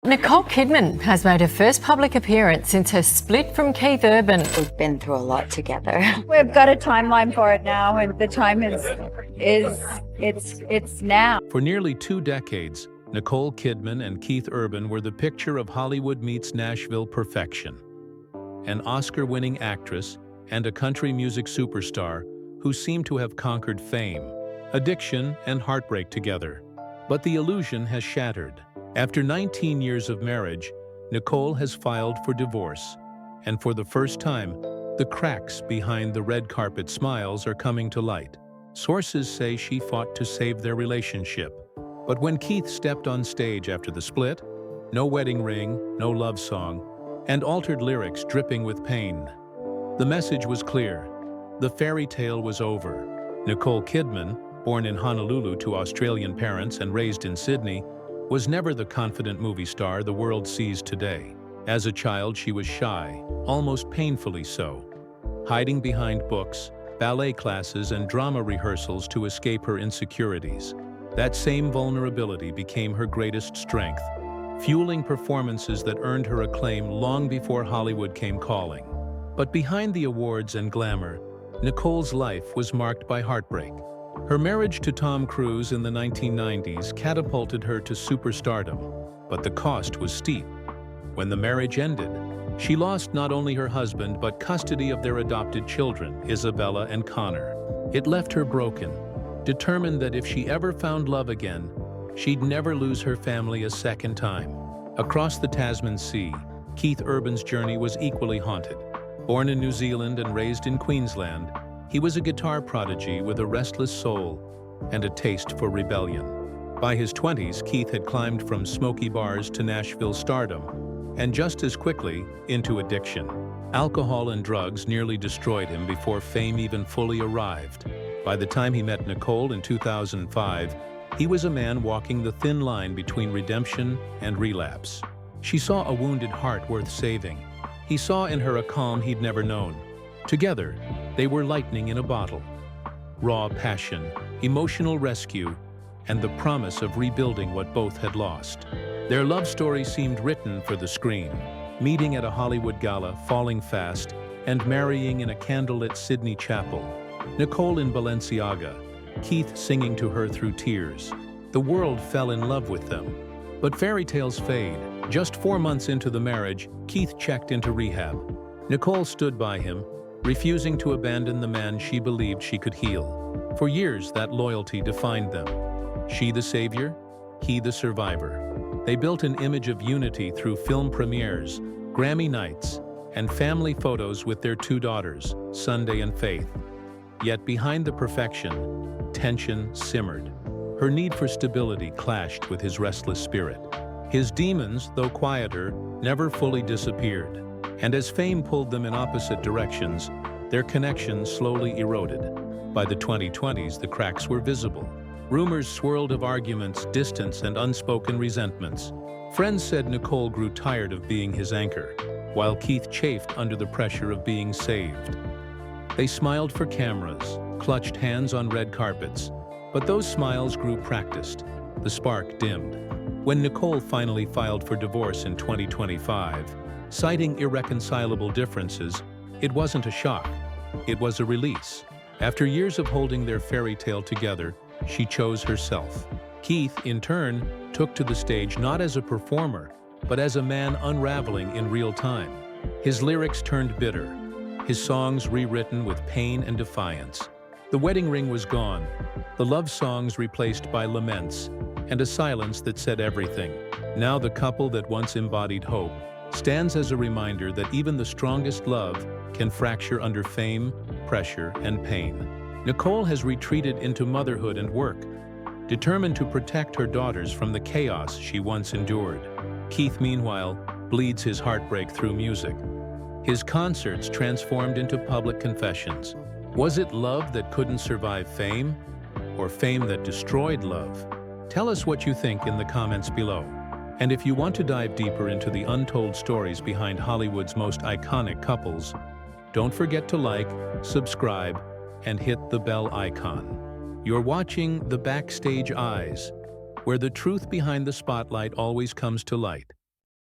Nicole Kidman has made her first public appearance since her split from Keith Urban. We've been through a lot together. We've got a timeline for it now, and the time is now. For nearly 2 decades, Nicole Kidman and Keith Urban were the picture of Hollywood meets Nashville perfection. An Oscar-winning actress and a country music superstar who seemed to have conquered fame, addiction, and heartbreak together. But the illusion has shattered. After 19 years of marriage, Nicole has filed for divorce, and for the first time, the cracks behind the red carpet smiles are coming to light. Sources say she fought to save their relationship, but when Keith stepped on stage after the split, no wedding ring, no love song, and altered lyrics dripping with pain. The message was clear. The fairy tale was over. Nicole Kidman, born in Honolulu to Australian parents and raised in Sydney, was never the confident movie star the world sees today. As a child, she was shy, almost painfully so, hiding behind books, ballet classes, and drama rehearsals to escape her insecurities. That same vulnerability became her greatest strength, fueling performances that earned her acclaim long before Hollywood came calling. But behind the awards and glamour, Nicole's life was marked by heartbreak. Her marriage to Tom Cruise in the 1990s catapulted her to superstardom, but the cost was steep. When the marriage ended, she lost not only her husband but custody of their adopted children, Isabella and Connor. It left her broken, determined that if she ever found love again, she'd never lose her family a second time. Across the Tasman Sea, Keith Urban's journey was equally haunted. Born in New Zealand and raised in Queensland, he was a guitar prodigy with a restless soul and a taste for rebellion. By his 20s, Keith had climbed from smoky bars to Nashville stardom, and just as quickly into addiction. Alcohol and drugs nearly destroyed him before fame even fully arrived. By the time he met Nicole in 2005, he was a man walking the thin line between redemption and relapse. She saw a wounded heart worth saving. He saw in her a calm he'd never known. Together, they were lightning in a bottle. Raw passion, emotional rescue, and the promise of rebuilding what both had lost. Their love story seemed written for the screen, meeting at a Hollywood gala, falling fast, and marrying in a candlelit Sydney chapel. Nicole in Balenciaga, Keith singing to her through tears. The world fell in love with them. But fairy tales fade. Just 4 months into the marriage, Keith checked into rehab. Nicole stood by him, refusing to abandon the man she believed she could heal. For years, that loyalty defined them. She the savior, he the survivor. They built an image of unity through film premieres, Grammy nights, and family photos with their 2 daughters, Sunday and Faith. Yet behind the perfection, tension simmered. Her need for stability clashed with his restless spirit. His demons, though quieter, never fully disappeared. And as fame pulled them in opposite directions, their connection slowly eroded. By the 2020s, the cracks were visible. Rumors swirled of arguments, distance, and unspoken resentments. Friends said Nicole grew tired of being his anchor, while Keith chafed under the pressure of being saved. They smiled for cameras, clutched hands on red carpets, but those smiles grew practiced. The spark dimmed. When Nicole finally filed for divorce in 2025, citing irreconcilable differences, it wasn't a shock. It was a release. After years of holding their fairy tale together, she chose herself. Keith, in turn, took to the stage not as a performer, but as a man unraveling in real time. His lyrics turned bitter, his songs rewritten with pain and defiance. The wedding ring was gone, the love songs replaced by laments, and a silence that said everything. Now the couple that once embodied hope stands as a reminder that even the strongest love can fracture under fame, pressure, and pain. Nicole has retreated into motherhood and work, determined to protect her daughters from the chaos she once endured. Keith, meanwhile, bleeds his heartbreak through music. His concerts transformed into public confessions. Was it love that couldn't survive fame, or fame that destroyed love? Tell us what you think in the comments below. And if you want to dive deeper into the untold stories behind Hollywood's most iconic couples, don't forget to like, subscribe, and hit the bell icon. You're watching The Backstage Eyes, where the truth behind the spotlight always comes to light.